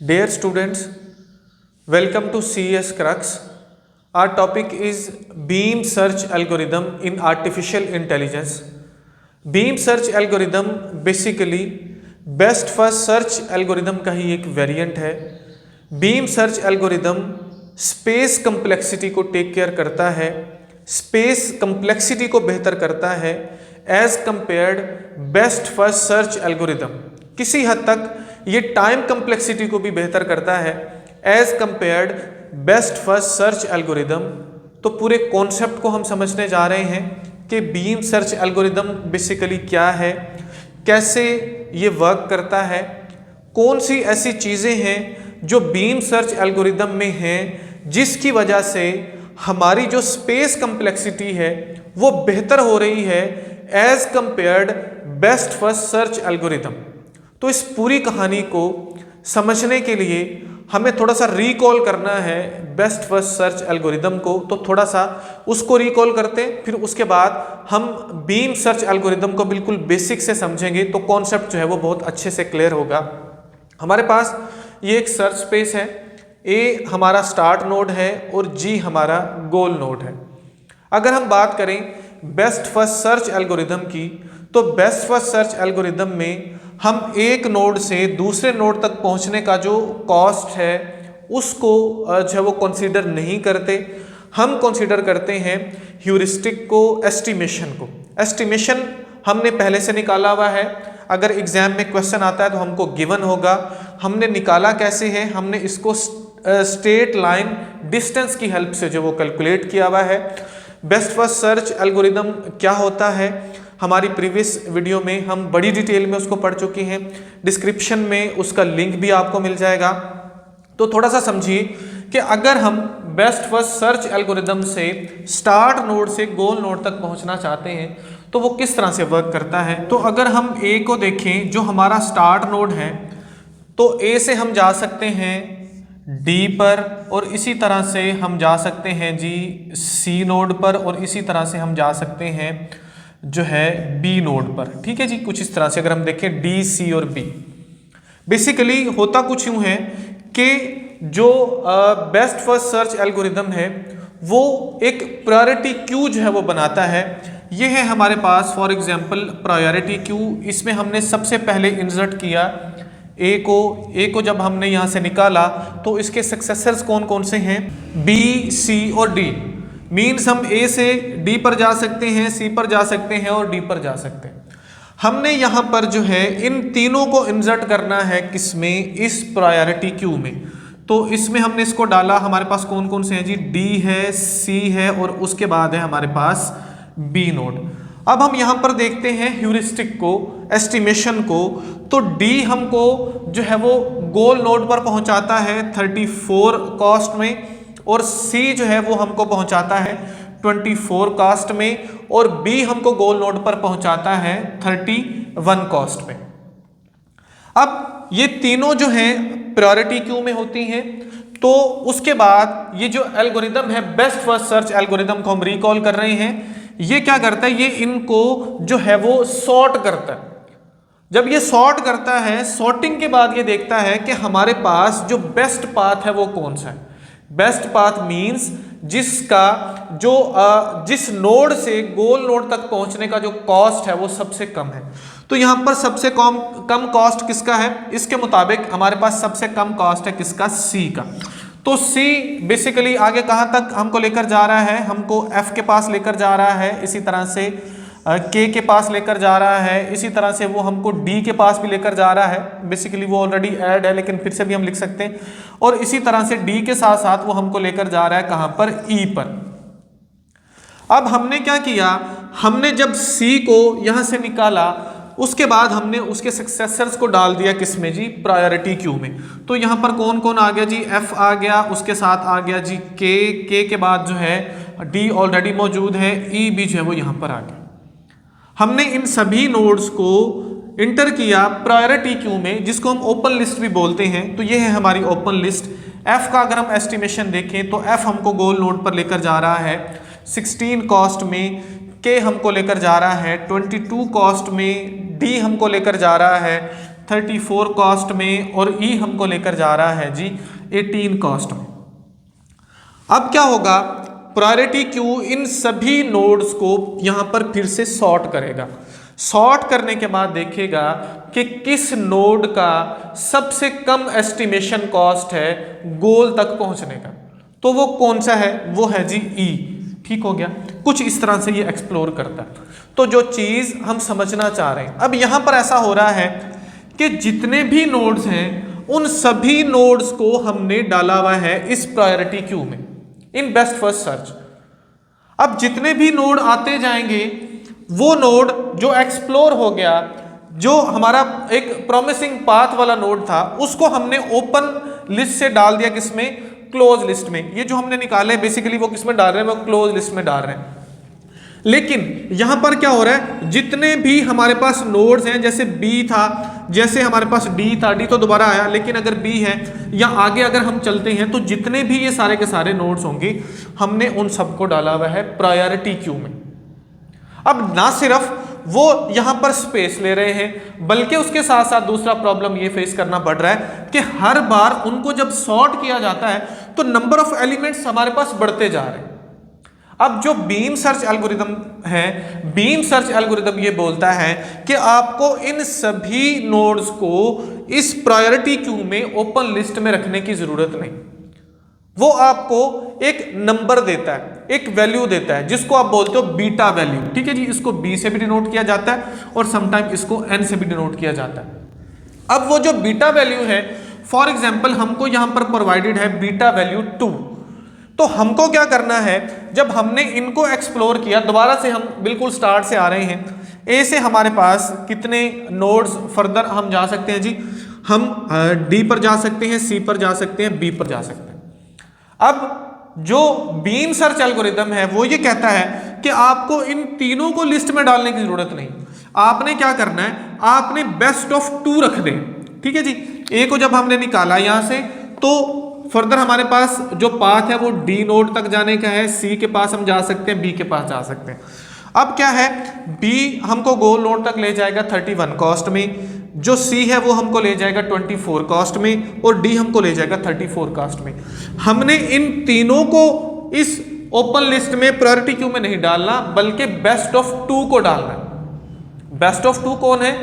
Dear students, welcome to CES Crux. Our topic is beam search algorithm in artificial intelligence. Beam search algorithm basically best first search algorithm का ही एक variant है. Beam search algorithm space complexity को take care करता है, space complexity को बेहतर करता है as compared best first search algorithm. किसी हद तक ये टाइम कम्प्लेक्सिटी को भी बेहतर करता है as compared best first search algorithm. तो पूरे कॉन्सेप्ट को हम समझने जा रहे हैं कि बीम सर्च एल्गोरिदम बेसिकली क्या है, कैसे ये वर्क करता है, कौन सी ऐसी चीज़ें हैं जो बीम सर्च एल्गोरिदम में हैं जिसकी वजह से हमारी जो स्पेस कम्प्लेक्सिटी है वो बेहतर हो रही है as compared best first search algorithm. तो इस पूरी कहानी को समझने के लिए हमें थोड़ा सा रिकॉल करना है बेस्ट फर्स्ट सर्च एल्गोरिदम को. तो थोड़ा सा उसको रिकॉल करते हैं, फिर उसके बाद हम बीम सर्च एल्गोरिदम को बिल्कुल बेसिक से समझेंगे तो कॉन्सेप्ट जो है वो बहुत अच्छे से क्लियर होगा. हमारे पास ये एक सर्च स्पेस है, ए हमारा स्टार्ट नोड है और जी हमारा गोल नोड है. अगर हम बात करें बेस्ट फर्स्ट सर्च एल्गोरिदम की, तो बेस्ट फर्स्ट सर्च एल्गोरिदम में हम एक नोड से दूसरे नोड तक पहुंचने का जो कॉस्ट है उसको जो है वो कंसीडर नहीं करते. हम कंसीडर करते हैं ह्यूरिस्टिक को, एस्टिमेशन को. एस्टिमेशन हमने पहले से निकाला हुआ है, अगर एग्जाम में क्वेश्चन आता है तो हमको गिवन होगा. हमने निकाला कैसे है, हमने इसको स्ट्रेट लाइन डिस्टेंस की हेल्प से जो वो कैलकुलेट किया हुआ है. बेस्ट फर्स्ट सर्च एल्गोरिदम क्या होता है, हमारी प्रीवियस वीडियो में हम बड़ी डिटेल में उसको पढ़ चुके हैं. डिस्क्रिप्शन में उसका लिंक भी आपको मिल जाएगा. तो थोड़ा सा समझिए कि अगर हम बेस्ट फर्स्ट सर्च एल्गोरिदम से स्टार्ट नोड से गोल नोड तक पहुंचना चाहते हैं तो वो किस तरह से वर्क करता है. तो अगर हम ए को देखें जो हमारा स्टार्ट नोड है, तो ए से हम जा सकते हैं डी पर और इसी तरह से हम जा सकते हैं जी सी नोड पर और इसी तरह से हम जा सकते हैं जो है बी नोड पर. ठीक है जी, कुछ इस तरह से अगर हम देखें डी, सी और बी. बेसिकली होता कुछ यूं है कि जो बेस्ट फर्स्ट सर्च एल्गोरिदम है वो एक प्रायोरिटी क्यू जो है वो बनाता है. ये है हमारे पास फॉर एग्जांपल प्रायोरिटी क्यू. इसमें हमने सबसे पहले इंसर्ट किया ए को जब हमने यहाँ से निकाला तो इसके सक्सेसर्स कौन कौन से हैं, बी, सी और डी. मीन्स हम ए से डी पर जा सकते हैं, सी पर जा सकते हैं और डी पर जा सकते हैं. हमने यहाँ पर जो है इन तीनों को इंसर्ट करना है किसमें, इस प्रायोरिटी क्यू में. तो इसमें हमने इसको डाला, हमारे पास कौन कौन से हैं जी, डी है, सी है और उसके बाद है हमारे पास बी नोड. अब हम यहाँ पर देखते हैं ह्यूरिस्टिक को, एस्टिमेशन को. तो डी हमको जो है वो गोल नोड पर पहुँचाता है 34 कॉस्ट में और सी जो है वो हमको पहुँचाता है 24 कॉस्ट में और बी हमको गोल नोड पर पहुँचाता है 31 कॉस्ट में. अब ये तीनों जो हैं प्रायोरिटी क्यू में होती हैं. तो उसके बाद ये जो एल्गोरिदम है बेस्ट फर्स्ट सर्च एल्गोरिदम को हम रिकॉल कर रहे हैं, ये क्या करता है, ये इनको जो है वो सॉर्ट करता है. जब ये सॉर्ट करता है, सॉर्टिंग के बाद ये देखता है कि हमारे पास जो बेस्ट पाथ है वो कौन सा है. बेस्ट पाथ मींस जिसका जो जिस नोड से गोल नोड तक पहुंचने का जो कॉस्ट है वो सबसे कम है. तो यहाँ पर सबसे कम कॉस्ट किसका है, इसके मुताबिक हमारे पास सबसे कम कॉस्ट है किसका, सी का. तो सी बेसिकली आगे कहाँ तक हमको लेकर जा रहा है, हमको एफ के पास लेकर जा रहा है, इसी तरह से के पास लेकर जा रहा है, इसी तरह से वो हमको डी के पास भी लेकर जा रहा है. बेसिकली वो ऑलरेडी ऐड है लेकिन फिर से भी हम लिख सकते हैं. और इसी तरह से डी के साथ साथ वो हमको लेकर जा रहा है कहाँ पर, ई पर. अब हमने क्या किया, हमने जब सी को यहाँ से निकाला उसके बाद हमने उसके सक्सेसर्स को डाल दिया किसमें जी, प्रायोरिटी क्यू में. तो यहाँ पर कौन कौन आ गया जी, एफ आ गया, उसके साथ आ गया जी के के बाद जो है डी ऑलरेडी मौजूद है, ई भी जो है वो यहाँ पर आ गया. हमने इन सभी नोड्स को इंटर किया प्रायोरिटी क्यू में जिसको हम ओपन लिस्ट भी बोलते हैं. तो ये है हमारी ओपन लिस्ट. एफ का अगर हम एस्टिमेशन देखें तो एफ हमको गोल नोड पर लेकर जा रहा है 16 कॉस्ट में, के हमको लेकर जा रहा है 22 कॉस्ट में, डी हमको लेकर जा रहा है 34 कॉस्ट में और ई हमको लेकर जा रहा है जी 18 कॉस्ट में। अब क्या होगा, प्रायोरिटी क्यू इन सभी नोड्स को यहां पर फिर से सॉर्ट करेगा। सॉर्ट करने के बाद देखेगा कि किस नोड का सबसे कम एस्टिमेशन कॉस्ट है गोल तक पहुंचने का, तो वो कौन सा है, वो है जी ई। ठीक हो गया, कुछ इस तरह से ये एक्सप्लोर करता है। तो जो चीज हम समझना चाह रहे हैं, अब यहां पर ऐसा हो रहा है कि जितने भी नोड्स हैं उन सभी नोड्स को हमने डाला हुआ है इस प्रायोरिटी क्यू में, इन बेस्ट फर्स्ट सर्च। अब जितने भी नोड आते जाएंगे, वो नोड जो एक्सप्लोर हो गया, जो हमारा एक प्रॉमिसिंग पाथ वाला नोड था, उसको हमने ओपन लिस्ट से डाल दिया किसमें, क्लोज लिस्ट में। ये जो हमने निकाले बेसिकली वो किसमें डाल रहे हैं, वो क्लोज लिस्ट में डाल रहे हैं। लेकिन यहां पर क्या हो रहा है, जितने भी हमारे पास नोड्स हैं, जैसे बी था, जैसे हमारे पास डी था, डी तो दोबारा आया, लेकिन अगर बी है या आगे अगर हम चलते हैं, तो जितने भी ये सारे के सारे नोड्स होंगे हमने उन सबको डाला हुआ है प्रायोरिटी क्यू में। अब ना सिर्फ वो यहां पर स्पेस ले रहे हैं, बल्कि उसके साथ साथ दूसरा प्रॉब्लम ये फेस करना पड़ रहा है कि हर बार उनको जब सॉर्ट किया जाता है तो नंबर ऑफ एलिमेंट्स हमारे पास बढ़ते जा रहे हैं। अब जो बीम सर्च एल्गोरिदम है, बीम सर्च एल्गोरिदम ये बोलता है कि आपको इन सभी नोड्स को इस प्रायोरिटी क्यू में ओपन लिस्ट में रखने की जरूरत नहीं। वो आपको एक नंबर देता है, एक वैल्यू देता है, जिसको आप बोलते हो बीटा वैल्यू। ठीक है जी, इसको बी से भी डिनोट किया जाता है और समटाइम इसको एन से भी डिनोट किया जाता है। अब वो जो बीटा वैल्यू है, फॉर एग्जाम्पल हमको यहां पर प्रोवाइडेड है बीटा वैल्यू 2, तो हमको क्या करना है, जब हमने इनको एक्सप्लोर किया, दोबारा से हम बिल्कुल स्टार्ट से आ रहे हैं, ए से हमारे पास कितने नोड्स फर्दर हम जा सकते हैं जी, हम डी पर जा सकते हैं, सी पर जा सकते हैं, बी पर जा सकते हैं। अब जो बीम सर्च एल्गोरिदम है वो ये कहता है कि आपको इन तीनों को लिस्ट में डालने की जरूरत नहीं, आपने क्या करना है, आपने बेस्ट ऑफ 2 रख दें। ठीक है जी, ए को जब हमने निकाला यहां से, तो फर्दर हमारे पास जो पाथ है वो डी नोड तक जाने का है, सी के पास हम जा सकते हैं, बी के पास जा सकते हैं। अब क्या है, बी हमको गोल नोड तक ले जाएगा 31 कॉस्ट में, जो सी है वो हमको ले जाएगा 24 कॉस्ट में, और डी हमको ले जाएगा 34 कॉस्ट में। हमने इन तीनों को इस ओपन लिस्ट में प्रायोरिटी क्यू में नहीं डालना, बल्कि बेस्ट ऑफ 2 को डालना है। बेस्ट ऑफ 2 कौन है,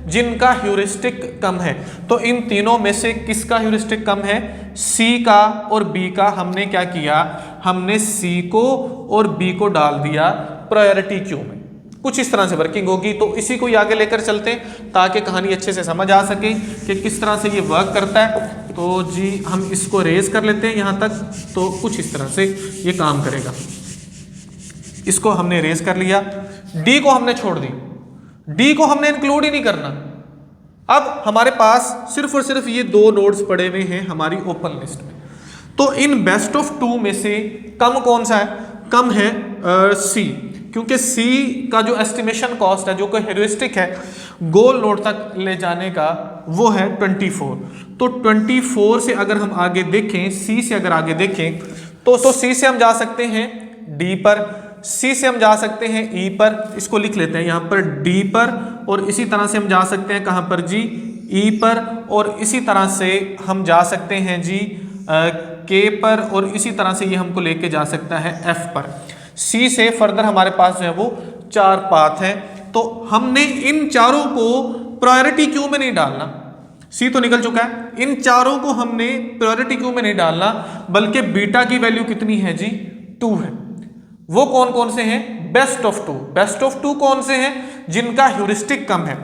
जिनका ह्यूरिस्टिक कम है। तो इन तीनों में से किसका ह्यूरिस्टिक कम है, सी का और बी का। हमने क्या किया, हमने सी को और बी को डाल दिया प्रायोरिटी क्यू में। कुछ इस तरह से वर्किंग होगी, तो इसी को आगे लेकर चलते हैं ताकि कहानी अच्छे से समझ आ सके कि किस तरह से ये वर्क करता है। तो जी हम इसको रेज कर लेते हैं यहाँ तक, तो कुछ इस तरह से ये काम करेगा। इसको हमने रेज कर लिया, डी को हमने छोड़ दी, डी को हमने इंक्लूड ही नहीं करना। अब हमारे पास सिर्फ और सिर्फ ये 2 नोड्स पड़े हुए हैं हमारी ओपन लिस्ट में। तो इन बेस्ट ऑफ 2 में से कम कौन सा है, कम है सी, क्योंकि सी का जो एस्टिमेशन कॉस्ट है, जो कोई हेरिस्टिक है गोल नोड तक ले जाने का, वो है 24। तो 24 से अगर हम आगे देखें, सी से अगर आगे देखें, तो सी से हम जा सकते हैं डी पर, सी से हम जा सकते हैं ई पर, इसको लिख लेते हैं यहाँ पर डी पर, और इसी तरह से हम जा सकते हैं कहाँ पर जी, ई पर, और इसी तरह से हम जा सकते हैं जी के पर, और इसी तरह से ये हमको लेके जा सकता है एफ पर। सी से फर्दर हमारे पास जो है वो 4 पाथ हैं। तो हमने इन चारों को प्रायोरिटी क्यू में नहीं डालना, सी तो निकल चुका है, इन चारों को हमने प्रायोरिटी क्यू में नहीं डालना, बल्कि बीटा की वैल्यू कितनी है जी, 2 है। वो कौन कौन से हैं, बेस्ट ऑफ 2। बेस्ट ऑफ 2 कौन से हैं, जिनका ह्यूरिस्टिक कम है।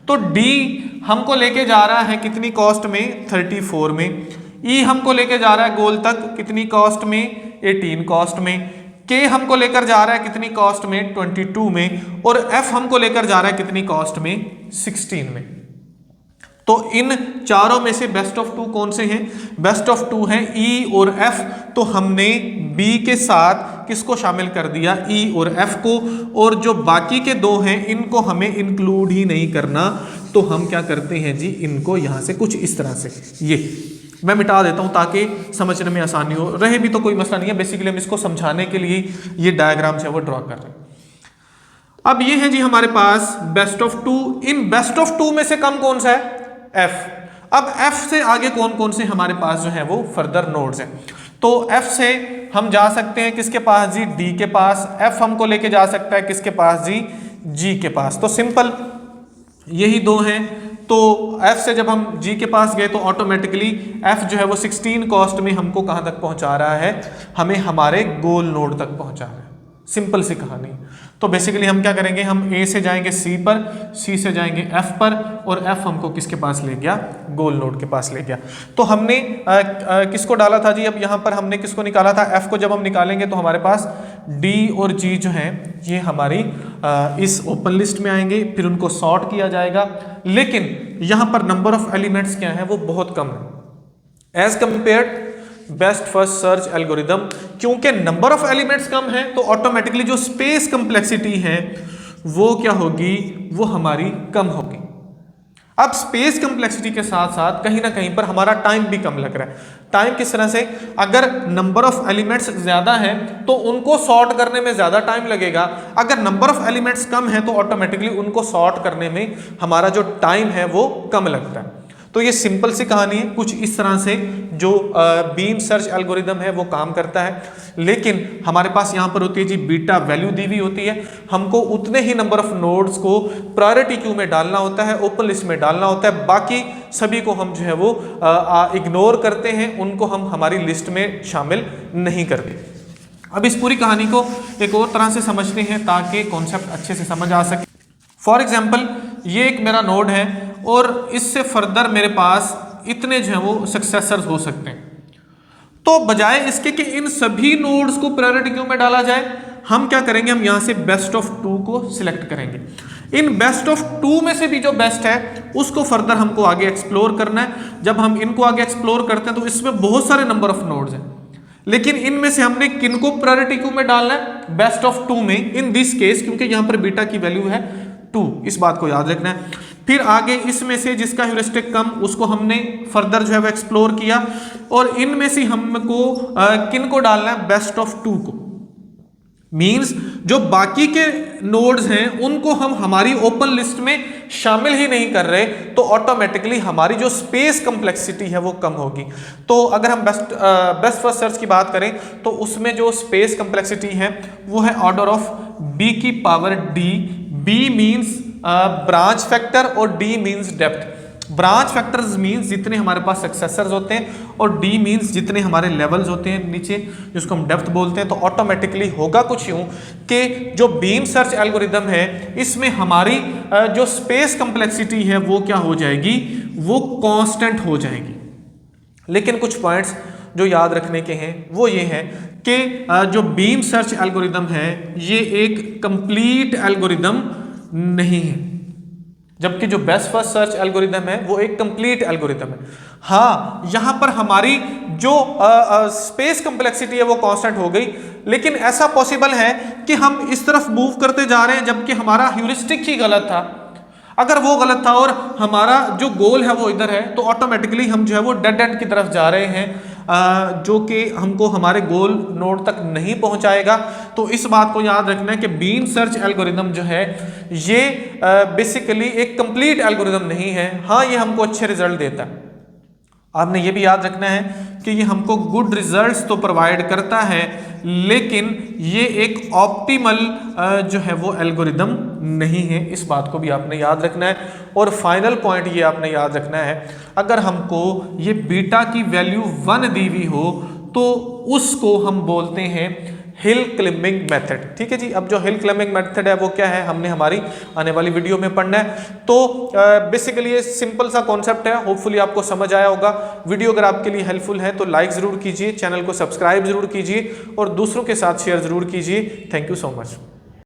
तो डी हमको लेके जा रहा है कितनी कॉस्ट में, 34 में। ई हमको लेके जा रहा है गोल तक कितनी कॉस्ट में, 18 कॉस्ट में। के हमको लेकर जा रहा है कितनी कॉस्ट में, 22 में। और एफ हमको लेकर जा रहा है कितनी कॉस्ट में, 16 में। तो इन चारों में से बेस्ट ऑफ 2 कौन से हैं, बेस्ट ऑफ 2 हैं ई और एफ। तो हमने बी के साथ किसको शामिल कर दिया, ई और एफ को, और जो बाकी के 2 हैं इनको हमें इंक्लूड ही नहीं करना। तो हम क्या करते हैं जी, इनको यहां से कुछ इस तरह से, ये मैं मिटा देता हूं ताकि समझने में आसानी हो, रहे भी तो कोई मसला नहीं है, बेसिकली हम इसको समझाने के लिए ये डायग्राम है वो ड्रॉ कर रहे हैं। अब ये है जी हमारे पास बेस्ट ऑफ 2। इन बेस्ट ऑफ 2 में से कम कौन सा है, F। अब F से आगे कौन कौन से हमारे पास जो है वो फर्दर नोड्स हैं। तो F से हम जा सकते हैं किसके पास जी, D के पास। F हमको लेके जा सकता है किसके पास जी, G के पास। तो सिंपल यही दो हैं। तो F से जब हम G के पास गए तो ऑटोमेटिकली F जो है वो 16 कॉस्ट में हमको कहाँ तक पहुँचा रहा है, हमें हमारे गोल नोड तक पहुँचा रहा है। सिंपल सी कहानी। तो बेसिकली हम क्या करेंगे, हम A से जाएंगे C पर, C से जाएंगे F पर, और F हमको किसके पास ले गया, गोल नोड के पास ले गया। तो हमने किसको डाला था जी, अब यहाँ पर हमने किसको निकाला था, F को। जब हम निकालेंगे तो हमारे पास D और G जो हैं ये हमारी इस ओपन लिस्ट में आएंगे, फिर उनको सॉर्ट किया जाएगा। लेकिन यहाँ पर नंबर ऑफ एलिमेंट्स क्या है, वो बहुत कम है as compared best first search algorithm. क्योंकि नंबर ऑफ एलिमेंट्स कम है तो ऑटोमेटिकली जो स्पेस कंप्लेक्सिटी है वो क्या होगी, वो हमारी कम होगी। अब स्पेस कंप्लेक्सिटी के साथ साथ कहीं ना कहीं पर हमारा टाइम भी कम लग रहा है। टाइम किस तरह से, अगर नंबर ऑफ एलिमेंट्स ज्यादा है तो उनको सॉर्ट करने में ज्यादा टाइम लगेगा, अगर नंबर ऑफ एलिमेंट्स कम है तो ऑटोमेटिकली उनको सॉर्ट करने में हमारा जो टाइम है वो कम लगता है। तो ये सिंपल सी कहानी है, कुछ इस तरह से जो बीम सर्च एल्गोरिदम है वो काम करता है। लेकिन हमारे पास यहाँ पर होती है जी बीटा वैल्यू दी हुई होती है, हमको उतने ही नंबर ऑफ नोड्स को प्रायोरिटी क्यू में डालना होता है, ओपन लिस्ट में डालना होता है, बाकी सभी को हम जो है वो इग्नोर करते हैं, उनको हम हमारी लिस्ट में शामिल नहीं करते। अब इस पूरी कहानी को एक और तरह से समझते हैं ताकि कॉन्सेप्ट अच्छे से समझ आ सके। फॉर एग्जाम्पल ये एक मेरा नोड है और इससे फर्दर मेरे पास इतने जो है वो सक्सेसर्स हो सकते हैं। तो बजाय इसके कि इन सभी नोड्स को प्रायोरिटी क्यू में डाला जाए, हम क्या करेंगे, हम यहां से बेस्ट ऑफ 2 को सिलेक्ट करेंगे। इन बेस्ट ऑफ 2 में से भी जो बेस्ट है उसको फर्दर हमको आगे एक्सप्लोर करना है। जब हम इनको आगे एक्सप्लोर करते हैं तो इसमें बहुत सारे नंबर ऑफ नोड्स हैं, लेकिन इनमें से हमने किनको प्रायोरिटी क्यू में डालना है, बेस्ट ऑफ 2 में इन दिस केस, क्योंकि यहां पर बीटा की वैल्यू है 2, इस बात को याद रखना है। फिर आगे इसमें से जिसका ह्यूरिस्टिक कम उसको हमने फर्दर जो है वो एक्सप्लोर किया, और इनमें से हमको किनको डालना है, बेस्ट ऑफ 2 को। मींस जो बाकी के नोड्स हैं उनको हम हमारी ओपन लिस्ट में शामिल ही नहीं कर रहे, तो ऑटोमेटिकली हमारी जो स्पेस कंप्लेक्सिटी है वो कम होगी। तो अगर हम बेस्ट फर्स्ट सर्च की बात करें तो उसमें जो स्पेस कंप्लेक्सिटी है वो है ऑर्डर ऑफ b की power d। b means branch factor और d means depth. Branch factors means जितने हमारे पास सक्सेसर्स होते हैं, और d मीन्स जितने हमारे लेवल्स होते हैं नीचे, जिसको हम डेप्थ बोलते हैं। तो ऑटोमेटिकली होगा कुछ यूं कि जो बीम सर्च एल्गोरिदम है इसमें हमारी जो स्पेस कंप्लेक्सिटी है वो क्या हो जाएगी, वो कांस्टेंट हो जाएगी। लेकिन कुछ पॉइंट्स जो याद रखने के हैं वो ये हैं कि जो बीम सर्च एल्गोरिदम है ये एक कंप्लीट एल्गोरिदम नहीं है, जबकि जो बेस्ट फर्स्ट सर्च एल्गोरिदम है वो एक कंप्लीट एल्गोरिदम है। हाँ, यहां पर हमारी जो स्पेस कंप्लेक्सिटी है वो कांस्टेंट हो गई, लेकिन ऐसा पॉसिबल है कि हम इस तरफ मूव करते जा रहे हैं जबकि हमारा ह्यूरिस्टिक ही गलत था। अगर वो गलत था और हमारा जो गोल है वो इधर है, तो ऑटोमेटिकली हम जो है वो डेड एंड की तरफ जा रहे हैं, जो कि हमको हमारे गोल नोड तक नहीं पहुंचाएगा। तो इस बात को याद रखना है कि बीम सर्च एल्गोरिदम जो है ये बेसिकली एक कंप्लीट एल्गोरिदम नहीं है। हाँ, ये हमको अच्छे रिजल्ट देता है। आपने ये भी याद रखना है कि ये हमको गुड रिजल्ट्स तो प्रोवाइड करता है, लेकिन ये एक ऑप्टिमल जो है वो एल्गोरिदम नहीं है। इस बात को भी आपने याद रखना है। और फाइनल पॉइंट ये आपने याद रखना है, अगर हमको ये बीटा की वैल्यू 1 दी हुई हो तो उसको हम बोलते हैं हिल क्लाइंबिंग मेथड। ठीक है जी। अब जो हिल क्लाइंबिंग मेथड है वो क्या है, हमने हमारी आने वाली वीडियो में पढ़ना है। तो बेसिकली ये सिंपल सा कॉन्सेप्ट है, होपफुली आपको समझ आया होगा। वीडियो अगर आपके लिए हेल्पफुल है तो लाइक ज़रूर कीजिए, चैनल को सब्सक्राइब ज़रूर कीजिए और दूसरों के साथ शेयर ज़रूर कीजिए। Thank you so much.